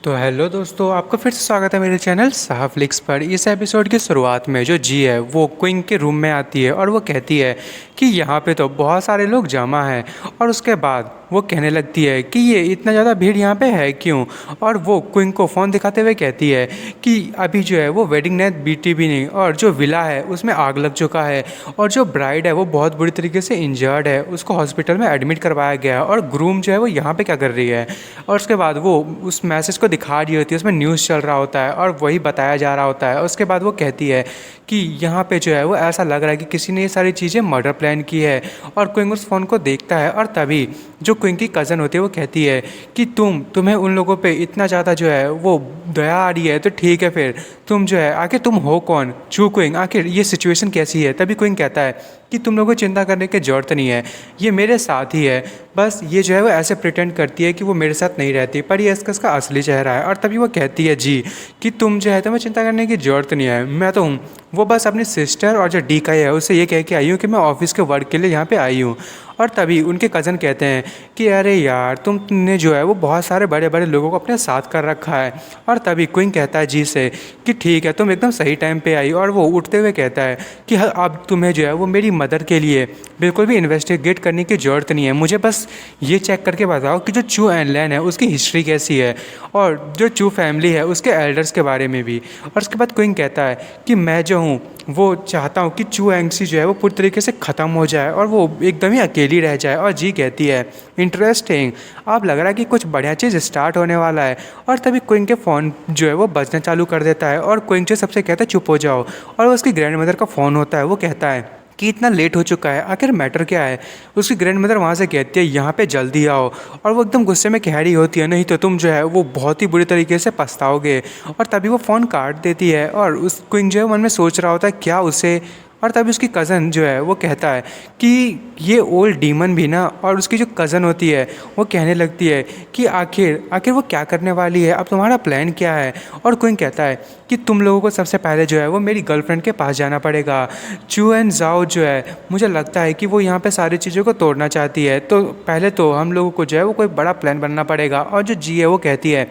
तो हेलो दोस्तों, आपका फिर से स्वागत है मेरे चैनल साहफ्लिक्स पर। इस एपिसोड की शुरुआत में जो जी है वो क्विंग के रूम में आती है और वो कहती है कि यहाँ पे तो बहुत सारे लोग जमा हैं। और उसके बाद वो कहने लगती है कि ये इतना ज़्यादा भीड़ यहाँ पे है क्यों। और वो क्विंग को फ़ोन दिखाते हुए कहती है कि अभी जो है वो वेडिंग नाइट बीती भी नहीं और जो विला है उसमें आग लग चुका है और जो ब्राइड है वो बहुत बुरी तरीके से इंजर्ड है, उसको हॉस्पिटल में एडमिट करवाया गया है और ग्रूम जो है वो यहाँ पे क्या कर रही है। और उसके बाद वो उस मैसेज को दिखा रही होती है, उसमें न्यूज़ चल रहा होता है और वही बताया जा रहा होता है। और उसके बाद वो कहती है कि यहाँ पे जो है वो ऐसा लग रहा है कि किसी ने ये सारी चीज़ें मर्डर प्लान की है। और क्विंग उस फ़ोन को देखता है और तभी जो क्विंग की कज़न होती है वो कहती है कि तुम्हें उन लोगों पे इतना ज़्यादा जो है वो दया आ रही है तो ठीक है, फिर तुम जो है आखिर तुम हो कौन चू क्विंग, आखिर ये सिचुएशन कैसी है। तभी क्विंग कहता है कि तुम लोगों को चिंता करने की ज़रूरत नहीं है, ये मेरे साथ ही है। बस ये जो है वो ऐसे प्रिटेंड करती है कि वो मेरे साथ नहीं रहती, पर ये इसका असली चेहरा है। और तभी वो कहती है जी कि तुम जो है तुम्हें चिंता करने की ज़रूरत नहीं है, मैं तो हूँ। वो बस अपनी सिस्टर और जो डी का है उससे ये कह के आई हूँ कि मैं ऑफिस के वर्क के लिए यहाँ पे आई हूँ। और तभी उनके कज़न कहते हैं कि अरे यार तुमने जो है वो बहुत सारे बड़े बड़े लोगों को अपने साथ कर रखा है। और तभी क्विंग कहता है जी से कि ठीक है, तुम एकदम सही टाइम पे आई। और वो उठते हुए कहता है कि अब तुम्हें जो है वो मेरी मदद के लिए बिल्कुल भी इन्वेस्टिगेट करने की ज़रूरत नहीं है, मुझे बस ये चेक करके बताओ कि जो चू एंड लैन है उसकी हिस्ट्री कैसी है और जो चू फैमिली है उसके एल्डर्स के बारे में भी। और उसके बाद क्विंग कहता है कि मैं जो हूँ वो चाहता हूँ कि चू एंगसी जो है वो पूरी तरीके से ख़त्म हो जाए और वो एकदम ही अकेली रह जाए। और जी कहती है इंटरेस्टिंग, अब लग रहा है कि कुछ बढ़िया चीज़ स्टार्ट होने वाला है। और तभी क्विंग के फ़ोन जो है वो बजना चालू कर देता है और क्विंग जो सबसे कहता है चुप हो जाओ। और उसकी ग्रैंड मदर का फ़ोन होता है, वो कहता है कि इतना लेट हो चुका है, आखिर मैटर क्या है। उसकी ग्रैंड मदर वहाँ से कहती है यहाँ पे जल्दी आओ। और वो एकदम गुस्से में कह रही होती है नहीं तो तुम जो है वो बहुत ही बुरी तरीके से पछताओगे। और तभी वो फ़ोन काट देती है और उस क्विंग जो है मन में सोच रहा होता है क्या उसे। और तभी उसकी कज़न जो है वो कहता है कि ये ओल्ड डीमन भी ना, और उसकी जो कज़न होती है वो कहने लगती है कि आखिर आखिर वो क्या करने वाली है, अब तुम्हारा प्लान क्या है। और क्विंग कहता है कि तुम लोगों को सबसे पहले जो है वो मेरी गर्लफ्रेंड के पास जाना पड़ेगा। चू एंड जाओ जो है मुझे लगता है कि वो यहाँ पे सारी चीज़ों को तोड़ना चाहती है, तो पहले तो हम लोगों को जो है वो कोई बड़ा प्लान बनना पड़ेगा। और जो जी है वो कहती है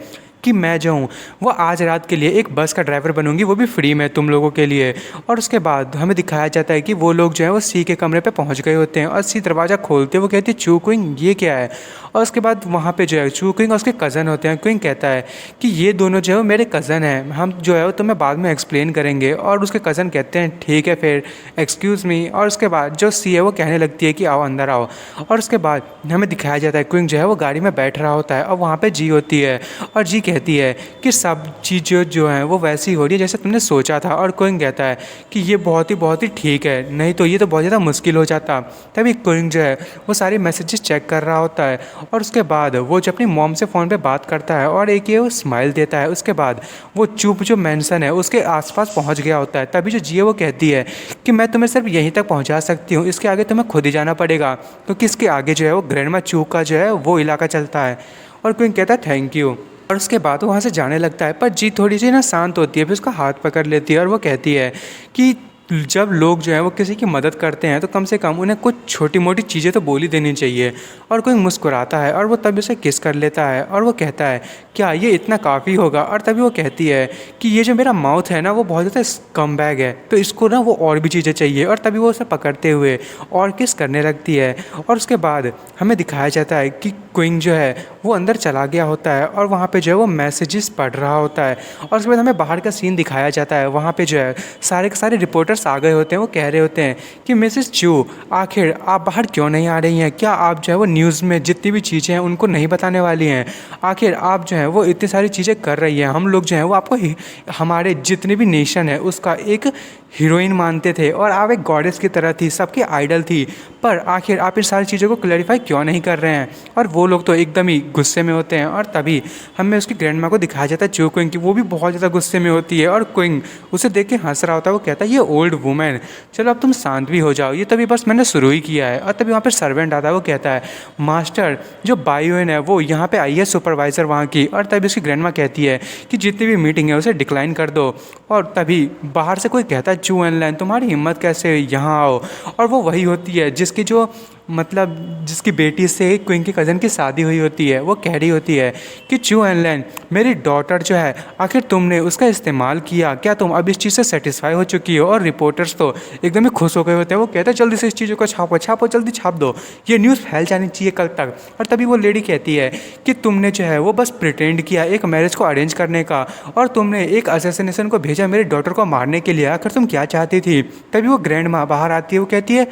कि मैं जो हूँ वो आज रात के लिए एक बस का ड्राइवर बनूंगी, वो भी फ्री में तुम लोगों के लिए। और उसके बाद हमें दिखाया जाता है कि वो लोग जो है वो सी के कमरे पे पहुँच गए होते हैं और सी दरवाज़ा खोलते वो कहती है चू क्विंग ये क्या है। और उसके बाद वहाँ पे जो है चू क्विंग और उसके कज़न होते हैं। क्विंग कहता है कि ये दोनों जो है वो मेरे कज़न हैं, हम जो है वो तुम्हें बाद में एक्सप्लेन करेंगे। और उसके कज़न कहते हैं ठीक है फिर, एक्सक्यूज़ मी। और उसके बाद जो सी है वो कहने लगती है कि आओ अंदर आओ। और उसके बाद हमें दिखाया जाता है क्विंग जो है वो गाड़ी में बैठ रहा होता है और वहाँ पे जी होती है और जी कहती है कि सब चीज़ें जो हैं वो वैसी हो रही है जैसे तुमने सोचा था। और क्विंग कहता है कि ये बहुत ही ठीक है, नहीं तो ये तो बहुत ज़्यादा मुश्किल हो जाता। तभी क्विंग जो है वो सारे मैसेजेस चेक कर रहा होता है और उसके बाद वो जो अपनी मॉम से फ़ोन पे बात करता है और एक ये वो स्माइल देता है। उसके बाद वो चुप जो मेंशन है उसके आसपास पहुंच गया होता है। तभी जो जिया वो कहती है कि मैं तुम्हें सिर्फ यहीं तक पहुंचा सकती हूँ, इसके आगे तुम्हें खुद ही जाना पड़ेगा क्योंकि इसके आगे जो है वो ग्रैंडमा चू का जो है वो इलाका चलता है। और क्विंग कहता है थैंक यू। और उसके बाद वो वहाँ से जाने लगता है, पर जी थोड़ी सी ना शांत होती है, फिर उसका हाथ पकड़ लेती है और वो कहती है कि जब लोग जो हैं वो किसी की मदद करते हैं तो कम से कम उन्हें कुछ छोटी मोटी चीज़ें तो बोल ही देनी चाहिए। और कोई मुस्कुराता है और वो तभी उसे किस कर लेता है और वो कहता है क्या ये इतना काफ़ी होगा। और तभी वो कहती है कि ये जो मेरा माउथ है ना वो बहुत ज़्यादा कम बैग है, तो इसको ना वो और भी चीज़ें चाहिए। और तभी वो उसे पकड़ते हुए और किस करने लगती है। और उसके बाद हमें दिखाया जाता है कि क्विंग जो है वो अंदर चला गया होता है और वहाँ पे जो है वो मैसेजेस पढ़ रहा होता है। और उसके बाद हमें बाहर का सीन दिखाया जाता है, वहाँ पे जो है सारे के सारे रिपोर्टर्स आ गए होते हैं। वो कह रहे होते हैं कि मिसेस चू आखिर आप बाहर क्यों नहीं आ रही हैं, क्या आप जो है वो न्यूज़ में जितनी भी चीज़ें हैं उनको नहीं बताने वाली हैं, आखिर आप जो है वो इतनी सारी चीज़ें कर रही हैं, हम लोग जो है वो आपको हमारे जितने भी नेशन है उसका एक हीरोइन मानते थे और आप एक गॉडेस की तरह थी, सबकी आइडल थी, पर आखिर आप इन सारी चीज़ों को क्लैरिफाई क्यों नहीं कर रहे हैं। और वो लोग तो एकदम ही गुस्से में होते हैं। और तभी हमें उसकी ग्रैंडमा को दिखाया जाता है चू क्विंग की, वो भी बहुत ज़्यादा गुस्से में होती है और क्विंग उसे देख के हंस रहा होता है। वो कहता है ये ओल्ड वुमेन, चलो अब तुम शांत भी हो जाओ, ये तभी बस मैंने शुरू ही किया है। और तभी वहाँ पर सर्वेंट आता है, वो कहता है मास्टर जो बायोन है वो यहाँ पे आई है सुपरवाइज़र वहाँ की। और तभी उसकी ग्रैंडमा कहती है कि जितनी भी मीटिंग है उसे डिक्लाइन कर दो। और तभी बाहर से कोई कहता है चू एंड लैन तुम्हारी हिम्मत कैसे यहाँ आओ। और वो वही होती है जिसकी जो मतलब जिसकी बेटी से क्विंग के कज़न की शादी हुई होती है, वो कह रही होती है कि चू एनलैन, मेरी डॉटर जो है, आखिर तुमने उसका इस्तेमाल किया क्या? तुम अब इस चीज़ से सेटिस्फाई हो चुकी हो? और रिपोर्टर्स तो एकदम ही खुश हो गए होते हैं। वो कहते हैं जल्दी से इस चीज़ों को छापो छापो, जल्दी छाप दो, ये न्यूज़ फैल जानी चाहिए कल तक। और तभी वो लेडी कहती है कि तुमने जो है वो बस प्रिटेंड किया एक मैरिज को अरेंज करने का, और तुमने एक असैसिनेशन को भेजा मेरी डॉटर को मारने के लिए। आखिर तुम क्या चाहती थी? तभी वो ग्रैंड माँ बाहर आती है। वो कहती है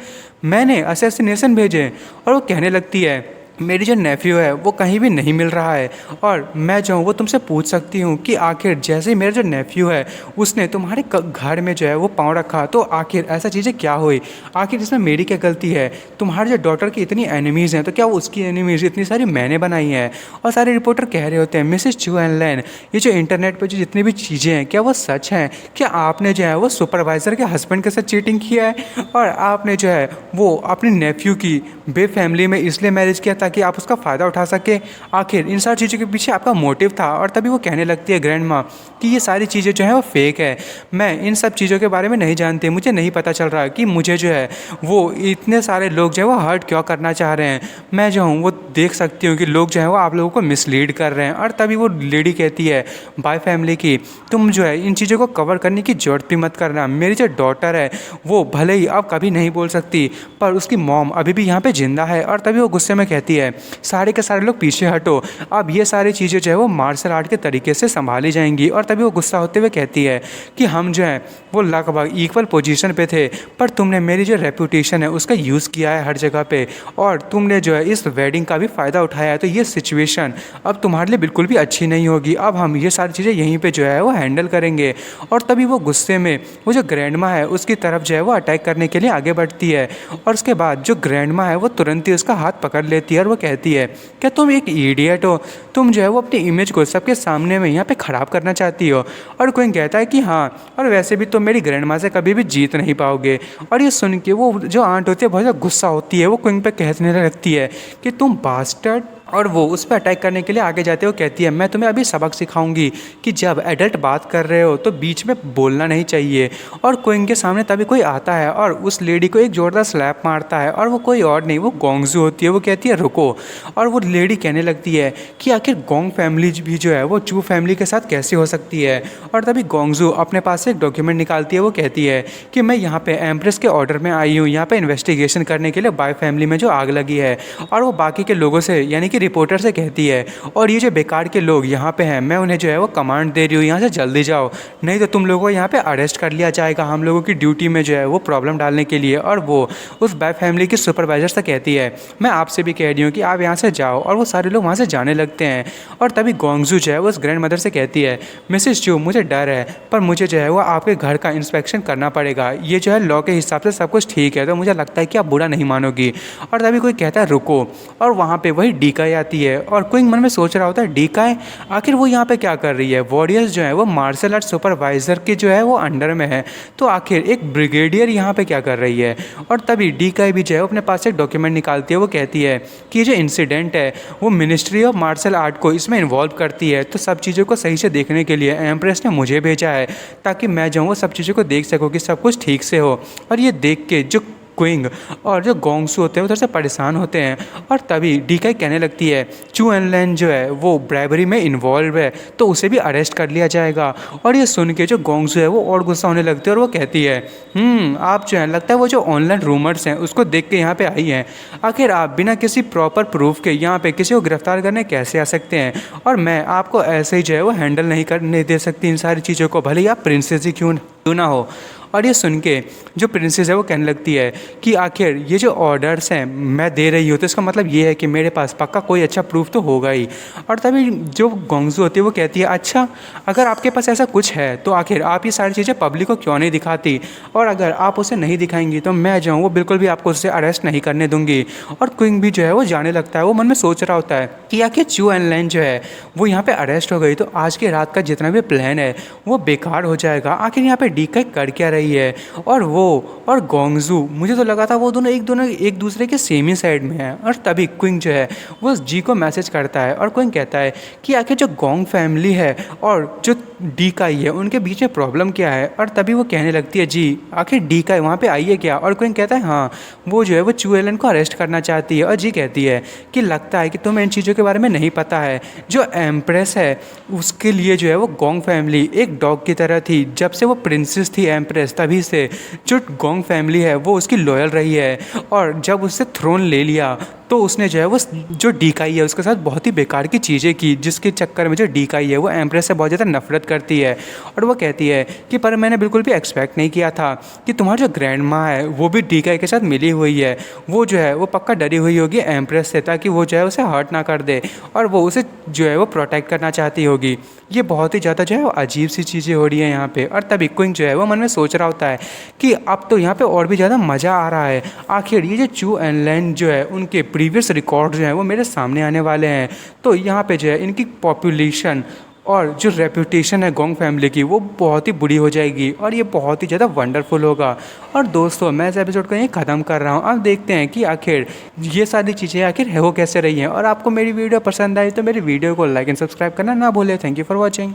मैंने असैसिनेशन भेजे। और वो कहने लगती है मेरी जो नेफ्यू है वो कहीं भी नहीं मिल रहा है, और मैं जो हूँ वो तुमसे पूछ सकती हूँ कि आखिर जैसे ही मेरा जो नेफ्यू है उसने तुम्हारे घर में जो है वो पाँव रखा, तो आखिर ऐसा चीज़ें क्या हुई? आखिर इसमें मेरी क्या गलती है? तुम्हारे जो डॉटर की इतनी एनिमीज़ हैं, तो क्या वो उसकी एनिमीज़ इतनी सारी मैंने बनाई हैं? और सारे रिपोर्टर कह रहे होते हैं मिसेस चू एनलैन, ये जो इंटरनेट पर जो जितनी भी चीज़ें हैं क्या वो सच हैं? क्या आपने जो है वो सुपरवाइज़र के हस्बैंड के साथ चीटिंग किया है, और आपने जो है वो अपनी नेफ्यू की बे फैमिली में इसलिए मैरिज किया ताकि आप उसका फ़ायदा उठा सके? आखिर इन सारी चीज़ों के पीछे आपका मोटिव था। और तभी वो कहने लगती है ग्रैंड माँ कि ये सारी चीज़ें जो है वो फेक है, मैं इन सब चीज़ों के बारे में नहीं जानती, मुझे नहीं पता चल रहा कि मुझे जो है वो इतने सारे लोग जो है वो हर्ट क्यों करना चाह रहे हैं। मैं जो हूँ वो देख सकती हूँ कि लोग जो है वो आप लोगों को मिसलीड कर रहे हैं। और तभी वो लेडी कहती है बाय फैमिली की, तुम जो है इन चीज़ों को कवर करने की जरूरत भी मत करना। मेरी जो डॉटर है वो भले ही अब कभी नहीं बोल सकती, पर उसकी मॉम अभी भी यहाँ पे जिंदा है। और तभी वो गुस्से में कहती है सारे के सारे लोग पीछे हटो, अब ये सारी चीज़ें जो है वो मार्शल आर्ट के तरीके से संभाली जाएंगी। और तभी वो गुस्सा होते हुए कहती है कि हम जो है वो लगभग इक्वल पोजीशन पे थे, पर तुमने मेरी जो रेपुटेशन है उसका यूज़ किया है हर जगह पे, और तुमने जो है इस वेडिंग का भी फ़ायदा उठाया है। तो ये सिचुएशन अब तुम्हारे लिए बिल्कुल भी अच्छी नहीं होगी, अब हम ये सारी चीज़ें यहीं पर जो है वो हैंडल करेंगे। और तभी वो गुस्से में वो जो ग्रैंड माँ है उसकी तरफ जो है वो अटैक करने के लिए आगे बढ़ती है। और उसके बाद जो ग्रैंड माँ है वो तुरंत ही उसका हाथ पकड़ लेती है और वो कहती है क्या तुम एक इडियट हो? तुम जो है वो अपनी इमेज को सबके सामने में यहाँ पे ख़राब करना चाहती हो? और क्विंग कहता है कि हाँ, और वैसे भी तुम मेरी ग्रैंड माँ से कभी भी जीत नहीं पाओगे। और ये सुन के वो जो आंट होती है बहुत ज़्यादा गुस्सा होती है, वो क्विंग पे कहने लगती है कि तुम बास्टर्ड। और वो उस पर अटैक करने के लिए आगे जाते हो कहती है मैं तुम्हें अभी सबक सिखाऊंगी कि जब एडल्ट बात कर रहे हो तो बीच में बोलना नहीं चाहिए। और क्विंग के सामने तभी कोई आता है और उस लेडी को एक जोरदार स्लैप मारता है, और वो कोई और नहीं, वो गोंगजू होती है। वो कहती है रुको। और वो लेडी कहने लगती है कि आखिर गोंग फैमिली भी जो है वो चू फैमिली के साथ कैसे हो सकती है? और तभी गोंगजू अपने पास से एक डॉक्यूमेंट निकालती है। वो कहती है कि मैं यहाँ पे एम्प्रेस के ऑर्डर में आई हूँ यहाँ पे इन्वेस्टिगेशन करने के लिए बाय फैमिली में जो आग लगी है। और वो बाकी के लोगों से यानी कि रिपोर्टर से कहती है और ये जो बेकार के लोग यहाँ पे हैं मैं उन्हें जो है वो कमांड दे रही हूँ यहाँ से जल्दी जाओ, नहीं तो तुम लोगों को यहाँ पे अरेस्ट कर लिया जाएगा हम लोगों की ड्यूटी में जो है वो प्रॉब्लम डालने के लिए। और वो उस बाय फैमिली की सुपरवाइजर से कहती है मैं आपसे भी कह रही हूँ कि आप यहाँ से जाओ। और वो सारे लोग वहाँ से जाने लगते हैं। और तभी गोंगजू जो है वो उस ग्रैंड मदर से कहती है मिसेस चू मुझे डर है, पर मुझे जो है वो आपके घर का इंस्पेक्शन करना पड़ेगा, ये जो है लॉ के हिसाब से सब कुछ ठीक है, तो मुझे लगता है कि आप बुरा नहीं मानोगी। और तभी कोई कहता है रुको। और वहाँ पे वही डीकाई आती है और क्विंग मन में सोच रहा होता है डीकाई आखिर वो यहाँ पे क्या कर रही है? वॉरियर्स जो है वो मार्शल आर्ट सुपरवाइजर के जो है वो अंडर में है, तो आखिर एक ब्रिगेडियर यहाँ पे क्या कर रही है? और तभी डीकाई भी जो है अपने पास एक डॉक्यूमेंट निकालती है। वो कहती है कि ये जो इंसिडेंट है वो मिनिस्ट्री ऑफ मार्शल आर्ट को इसमें इन्वॉल्व करती है, तो सब चीज़ों को सही से देखने के लिए एम्प्रेस ने मुझे भेजा है ताकि मैं जो वो सब चीज़ों को देख सकूँ कि सब कुछ ठीक से हो। और ये देख के जो क्विंग और जो गोंगसू होते हैं उधर से परेशान होते हैं। और तभी डीकाई कहने लगती है चू एनलैन जो है वो ब्राइबरी में इन्वॉल्व है, तो उसे भी अरेस्ट कर लिया जाएगा। और ये सुन के जो गोंगसू है वो और गुस्सा होने लगती है और वो कहती है आप जो है लगता है वो जो ऑनलाइन रूमर्स हैं उसको देख के यहाँ पे आई हैं, आखिर आप बिना किसी प्रॉपर प्रूफ के यहाँ पे किसी को गिरफ्तार करने कैसे आ सकते हैं? और मैं आपको ऐसे ही जो है वो हैंडल नहीं करने दे सकती इन सारी चीज़ों को, भले ही आप प्रिंसेस ही क्यों ना हो। और ये सुन के जो प्रिंसेस है वो कहने लगती है कि आखिर ये जो ऑर्डर्स हैं मैं दे रही हूँ तो इसका मतलब ये है कि मेरे पास पक्का कोई अच्छा प्रूफ तो होगा ही। और तभी जो गोंगजू होती है वो कहती है अच्छा अगर आपके पास ऐसा कुछ है तो आखिर आप ये सारी चीज़ें पब्लिक को क्यों नहीं दिखाती, और अगर आप उसे नहीं दिखाएंगी तो मैं जो हूँ वो बिल्कुल भी आपको उससे अरेस्ट नहीं करने दूंगी। और क्विंग भी जो है वो जाने लगता है। वो मन में सोच रहा होता है कि आखिर चू एनलैन जो है वो यहाँ पर अरेस्ट हो गई तो आज की रात का जितना भी प्लान है वो बेकार हो जाएगा। आखिर यहाँ पर डीकाई कर क्या रही है। और वो और गोंगजू, मुझे तो लगा था वो दोनों एक दूसरे के सेम ही साइड में हैं। और तभी क्विंग जो है वो जी को मैसेज करता है और क्विंग कहता है कि आखिर जो गोंग फैमिली है और जो डीकाई है उनके बीच में प्रॉब्लम क्या है। और तभी वो कहने लगती है जी आखिर डीकाई वहाँ पे आई है क्या। और क्विंग कहता है हाँ, वो जो है वो चू एलन को अरेस्ट करना चाहती है। और जी कहती है कि लगता है कि तुम्हें इन चीज़ों के बारे में नहीं पता है, जो एम्प्रेस है उसके लिए जो है वो गोंग फैमिली एक डॉग की तरह थी। जब से वो प्रिंसेस थी एम्प्रेस, तभी से जो गोंग फैमिली है वो उसकी लॉयल रही है। और जब उससे थ्रोन ले लिया तो उसने जो है वो जो डीकाई है उसके साथ बहुत ही बेकार की चीज़ें की, जिसके चक्कर में जो डीकाई है वो एम्प्रेस से बहुत ज़्यादा नफरत करती है। और वो कहती है कि पर मैंने बिल्कुल भी एक्सपेक्ट नहीं किया था कि तुम्हारी जो ग्रैंड माँ है वो भी डीकाई के साथ मिली हुई है। वो जो है वो पक्का डरी हुई होगी एम्प्रेस से, ताकि वो जो है उसे हर्ट ना कर दे, और वो उसे जो है वो प्रोटेक्ट करना चाहती होगी। ये बहुत ही ज़्यादा जो है वो अजीब सी चीज़ें हो रही हैं यहाँ पे। और तभी क्विंग जो है वो मन में सोच रहा होता है कि अब तो यहाँ पे और भी ज़्यादा मज़ा आ रहा है। आखिर ये जो चू एंड लैंड जो है उनके प्रीवियस रिकॉर्ड जो हैं वो मेरे सामने आने वाले हैं। तो यहाँ पे जो है इनकी पॉपुलेशन और जो रेपुटेशन है गोंग फैमिली की वो बहुत ही बुरी हो जाएगी, और ये बहुत ही ज़्यादा वंडरफुल होगा। और दोस्तों मैं इस एपिसोड को यहीं ख़त्म कर रहा हूँ। अब देखते हैं कि आखिर ये सारी चीज़ें आखिर है वो कैसे रही हैं। और आपको मेरी वीडियो पसंद आई तो मेरी वीडियो को लाइक एंड सब्सक्राइब करना ना भूलें। Thank you for watching.